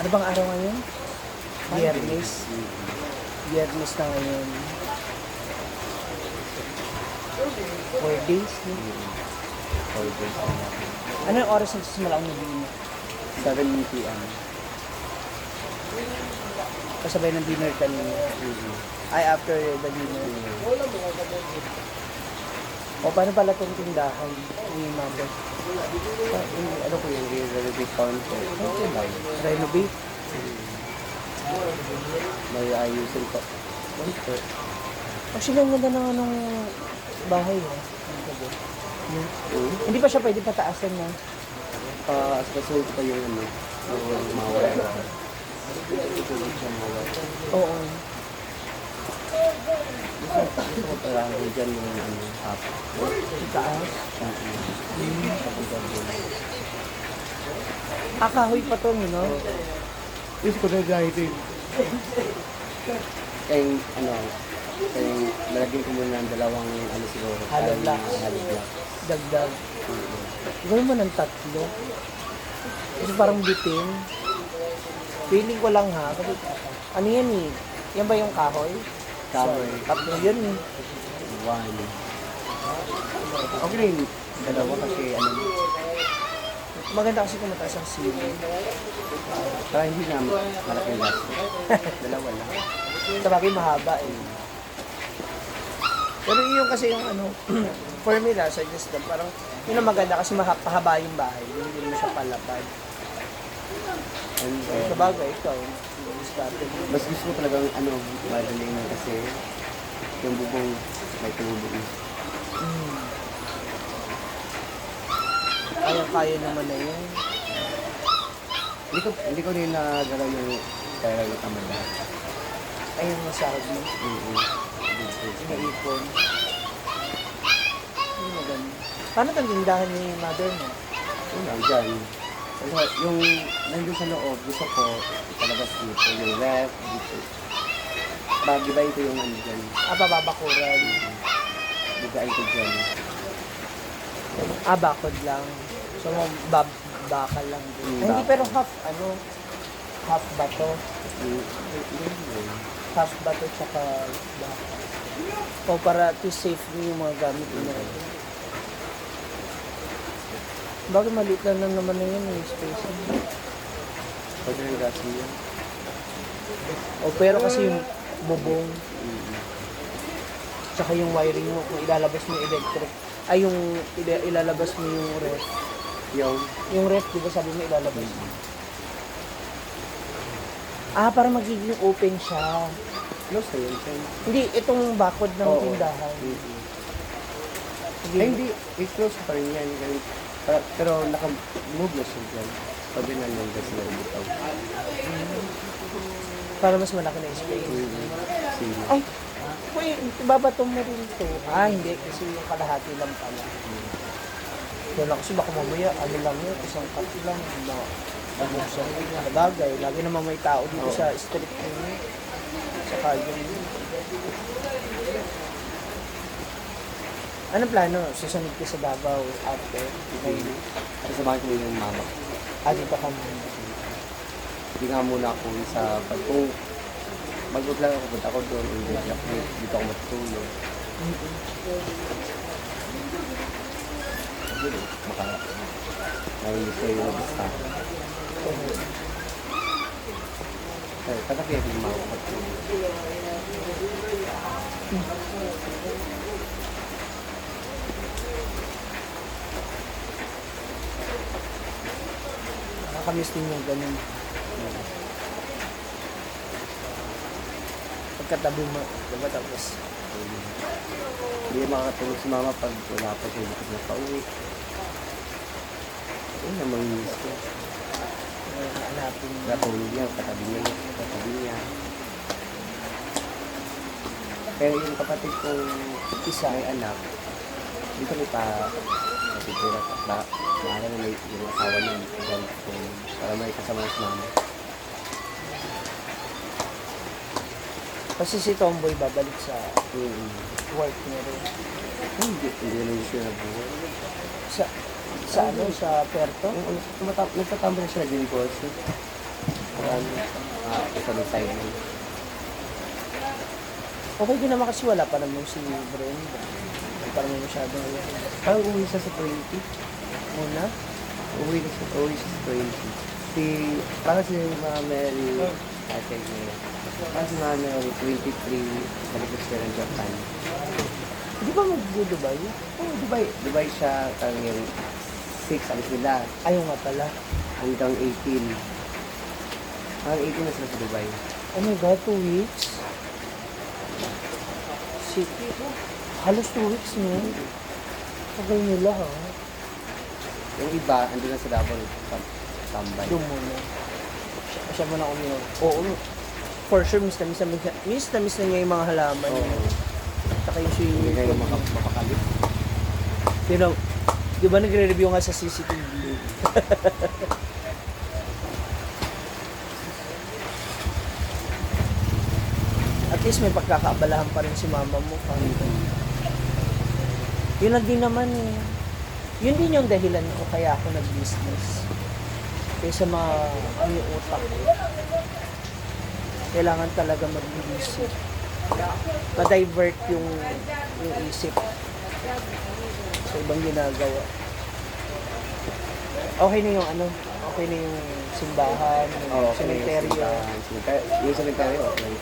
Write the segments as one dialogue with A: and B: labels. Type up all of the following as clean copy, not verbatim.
A: Ano bang araw ngayon? Biyernes. Biyernes na ngayon. 4 days, no?
B: 4 days na lang.
A: Ano yung oras na simula ang nabili?
B: 7 p.m.
A: Kasabay ng dinner kanina. Ay, after the dinner. O, paano pala itong tindahan ni Mother?
B: Ano ko yung renovate counter? Okay lang.
A: Renovate?
B: May ayusin ko. Counter.
A: Actually, ang ganda ng anong bahay, ha? Hindi pa siya pwede pataasan na.
B: Aspasol pa yung ano, yung mawala. Ito siya mawala.
A: Oo.
B: Gusto ko parang dyan yung ano, app.
A: Taas. Kahoy pa to, no?
B: Gusto ko na gahit kayong ano, kayong lalagyan ko muna ng dalawang ano siguro.
A: Hollow blocks.
B: Hollow blocks.
A: Dagdag. Gawin mo ng 3. Kasi parang bitin. Feeling ko lang ha. Kasi, ano yan eh? Yan ba yung kahoy?
B: Kahoy.
A: Tatlo yun eh.
B: 1. Okay rin. Dalawa kasi ano.
A: Maganda kasi kung mataas ang sili.
B: Para hindi na malaki ang gas. Dalawa lang.
A: Sa bagay mahaba eh. Pero yung kasi yung ano, for me na, suggest lang, parang yun ang maganda kasi mahaba yung bahay. Hindi mo siya palapad.
B: And,
A: Sa bagay, ikaw, started.
B: mas gusto ko talagang ano, madaling kasi yung bubong may tubig.
A: Kaya naman na yun.
B: Hindi ko rin nagalaw yung pera ng tamada.
A: Ayun ang sahod mo. Inaipon. Hindi maganda. Paano itong tindahan ni mother mo?
B: Yun lang dyan. Kasi yung nandun sa loob, gusto ko italabas dito. Yung ref, dito. Bagibay ko yung ano dyan.
A: Babakuran.
B: Bigay ko dyan.
A: Bakod lang. So, bakal lang din. Hindi, pero half bato. Half bato tsaka bakal. O para to save mo yung mga gamit mo. Bakit maliit lang naman na yun yung space?
B: Pwede rin kasi yan.
A: O pero kasi yung bubong, tsaka yung wiring mo, kung ilalabas mo yung electric, ay yung ilalabas mo yung ref. Yung ref, di ba sabi mo ilalabas mo? Para magiging open siya.
B: Close na yun.
A: Hindi, itong bakod ng tindahan.
B: Ay, hindi. I-close pa rin yan. Pero naka-move na siya dyan. Pwede na lang kasi nalibitaw.
A: Para mas malaki na space.
B: Sige.
A: Ay, ibabato mo rin ito. Hindi. Kasi yung kalahati lang pala. Kaya lang kasi baka mamaya, ano lang yun, isang cut lang. Nabuksan yun. Nabagay. Lagi naman may tao dito sa street yun. Sa kalye. Anong plano? Susunod ka sa Davao after?
B: Kasamahan ko yung mama.
A: Dito ka muna.
B: Hindi nga muna ako sa kung mag-ut lang ako, punta ako doon, dito ako matutulog. Nainis ko yung basta. Katabi yung mga kapatulog.
A: Nakakamiss din yung ganun. Pagkatabi mo, diba tapos?
B: Hindi makakatulog si mama pag wala pa siya dito na pauwi. Ayun na manginis ko.
A: Hanapin mo.
B: Natulog niya, katabi niya. Pero yung kapatid kong isa ay anak, dito may natitira ka. Maaari na may yung asawa niya dyan para may kasama si mama.
A: Kasi si Tomboy babalik sa work niya rin.
B: Hindi na siya nabuhay.
A: Sa ano? Sa Puerto?
B: Nagtatambay siya nag-negosyo. Marami. Isa ng side mo.
A: Okay din naman kasi wala pa naman si Brenda. Hindi pa naman masyadong yun.
B: Parang uwi siya sa 20.
A: Una,
B: Uwi siya sa 20. Parang si Mama Mary, ate niya. Parang si Mama Mary, 23, balik siya ng Japan.
A: hindi ba mag-Dubai?
B: Oh, Dubai siya, parang yung 6, alis nila,
A: Ayaw nga pala.
B: hanggang 18. Parang 18 na sila sa Dubai.
A: Oh my God, 2 weeks? City. Halos 2 weeks niya. Tagal nila ha.
B: Yung iba, andun na sa Davao, tambay.
A: Doon muna. Siya muna uminom. Oo. For sure, miss na miss na niya yung mga halaman.
B: Oo.
A: Saka yung
B: Hindi
A: swimming
B: kayo
A: pool.
B: mapakalit.
A: Pero, di ba nagre-review nga sa CCTV? At least may pagkakaabalahan pa rin si mama mo. Yun lang din naman eh. Yun din yung dahilan ko kaya ako nag-business. Kaysa ano yung utak ko. Kailangan talaga mag-isip. Ma-divert yung isip sa ibang ginagawa. Okay na yung okay na yung simbahan, yung cemeteryo.
B: Yung cemeteryo, okay.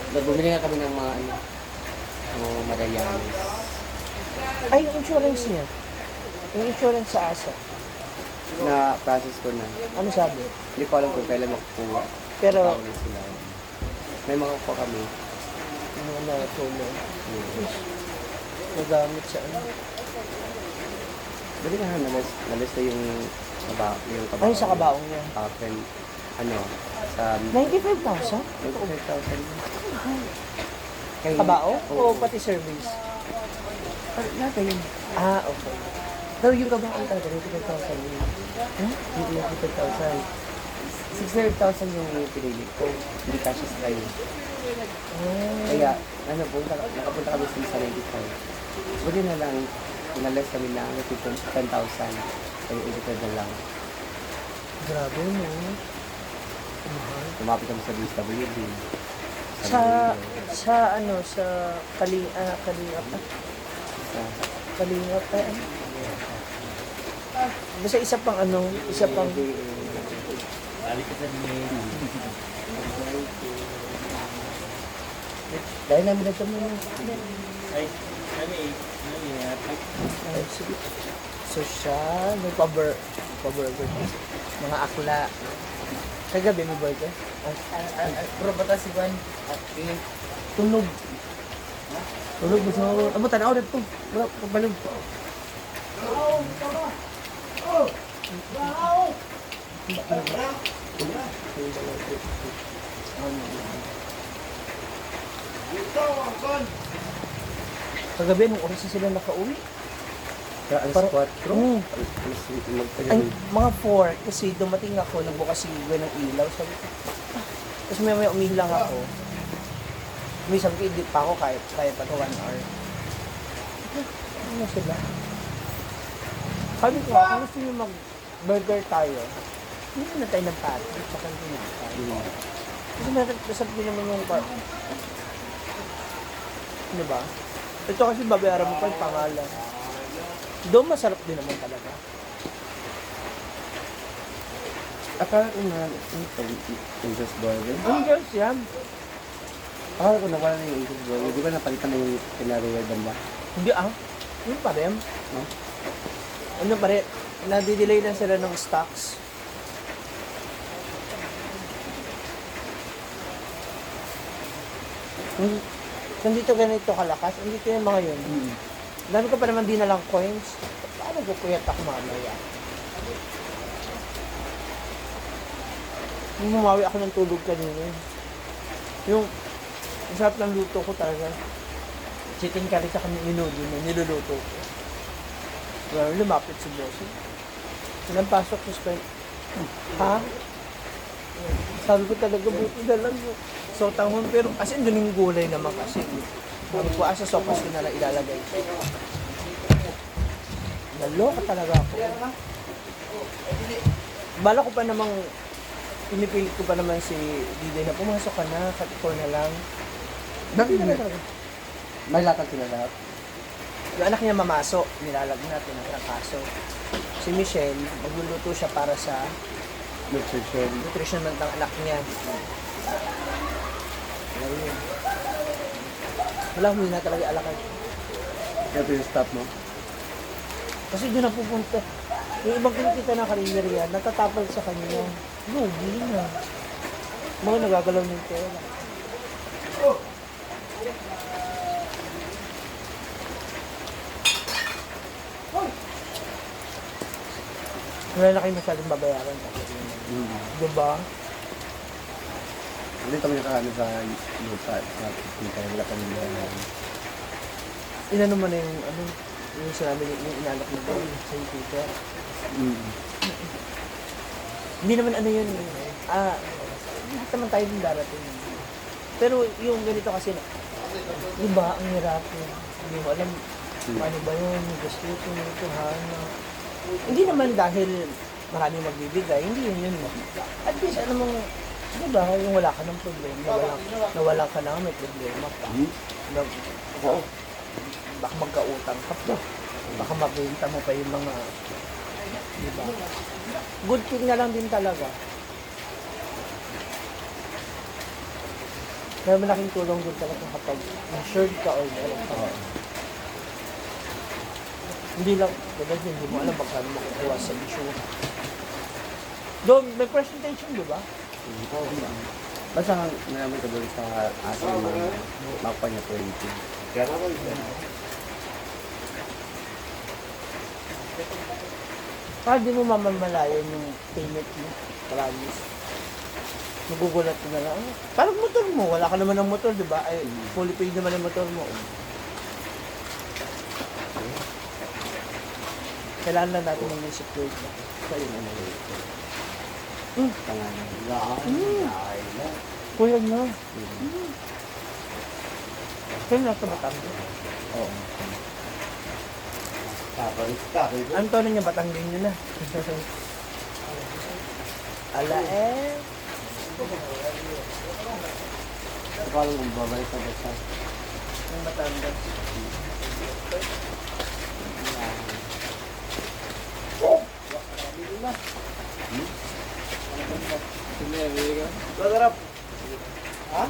B: Bumili nga kami ng mga mga Marianas.
A: Ay, yung insurance niya. Yung insurance sa ASA.
B: Na process ko na.
A: Ano sabi?
B: Hindi ko alam kung kailan makukuha.
A: Pero,
B: Tawag na sila. May makukuha kami.
A: yung natulong.
B: Hmm.
A: Nagamit sa
B: Dali nga, nalis na yung kabaong.
A: Ay, sa kabaong niya.
B: Sa
A: 95,000?
B: 95,000.
A: Kabao?
B: Oo.
A: O pati service?
B: Lahat na yun.
A: Ah, okay.
B: Daw yung kabaong talaga, 95,000 yun.
A: Hmm?
B: Yung 95,000. 600,000 yung pinili ko. Hindi kasi sa kayo. Kaya, nakapunta kami sa 95. Buti na lang, inalas kami na 10,000. Kaya editad na lang.
A: Grabe mo. Mahal.
B: Lumapit kami sa DSWD.
A: Sa Kalingap, basta isa pang dahil namin na ito muna. Ay, sige. So siya, nagpa-burger. Mga akla. Kagabi may burger?
B: Pero bata si Juan.
A: Tunog. Tunog mo sa mga... Amo, tanaw na ito. Kabalog. Kagabi, nung oras na sila nakauwi.
B: Kaya alas
A: Parang-
B: 4.
A: Mm. Ay,
B: Magtagal.
A: mga 4. Kasi dumating ako, nagbukas si Gwen ng ilaw. Sabi ko, tapos may umihilang ako. May sabi ko, hindi pa ako kahit pa 1 hour. Ano sila? Sabi ko, kung gusto nyo mag-burger tayo, hindi na tayo ng patty, tsaka hindi na tayo. Kasi masarap din naman yung part. Di ba? Ito kasi babayaran mo pa yung pangalan. Doon masarap din naman talaga.
B: Akala ko na, yung just burger.
A: Angels yan.
B: Akala ko na wala na yung just burger. Di ba napalitan na yung pinareward ba?
A: Hindi yun pa rin.
B: No?
A: Ano pa rin, nadidelay na sila ng stocks. Kung dito ganito kalakas, andito yung mga yun. Dami ko pa naman din na lang coins. Paano kukuyat ako mamaya? Yung bumawi ako ng tulog kanina. Yung masarap ng luto ko talaga. Chicken curry sa minudo na niluluto ko. Well, lumapit si boss. Walang pasok sa spend. Ha? Sabi ko talaga buti na lang yun. So, tanghon, pero as in, dun yung gulay naman kasi. Sabi ko, sa sopas ko na lang ilalagay. Naloka talaga ako. Bala ko pa namang pinipilit ko pa naman si Diday na pumasok ka na, cut ko na lang.
B: Bakit
A: Hindi na
B: na?
A: talaga.
B: May latag sila lahat.
A: Yung anak niya mamaso, nilalag na, pinagkakaso. Si Michelle, magluluto siya para sa
B: Nutrition.
A: nutrition ng anak niya. Ayun. Wala, hindi na talaga alakad.
B: Kaya ito yung stop mo.
A: Kasi doon na pupunta. Yung ibang kinikita na karinderya, natatapal sa kanya. Lugi na. Mga nagagalaw ng pera. Wala na kayo masyadong babayaran. Diba?
B: Hindi kami nakakano sa lupa. Hindi kami wala kami
A: Inano mo na yung ano, yung sinabi yung inalok mo doon sa Twitter. Hindi naman ano yun. Lahat naman tayo din darating. Pero yung ganito kasi, di ba, ang hirap yun. Hindi mo alam, ano ba yun, gusto ito, hana. Hindi naman dahil maraming magbibigay, hindi yun. At least, ano mong, di ba, yung wala ka ng problema, nawala ka na, may problema pa. Oo. Baka magkautang ka pa. Baka mabenta mo pa yung mga, di ba? Good thing na lang din talaga. Kaya malaking tulong din talaga kapag insured ka or meron ka. Hindi lang, dahil hindi mo alam magkano makukuha sa insurance. Doon, may presentation, di ba?
B: Basta naman ka doon sa ating mga mapa niya 20. Kaya ako
A: Para di mo mamamalayan yung payment mo. Promise. Magugulat ka na lang. Parang motor mo. Wala ka naman ng motor, di ba? Ay, fully paid naman ang motor mo. Kailangan lang natin ng secured na.
B: sa'yo na naman. Pangalan.
A: Kuya na. Kaya nasa Batangas.
B: Oo.
A: Anong tono niya? Batanggin niyo na. Ala eh.
B: Akala kung babalik ka ba sa
A: Ang Batangas. Bagarap. Ha?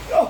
B: Ito.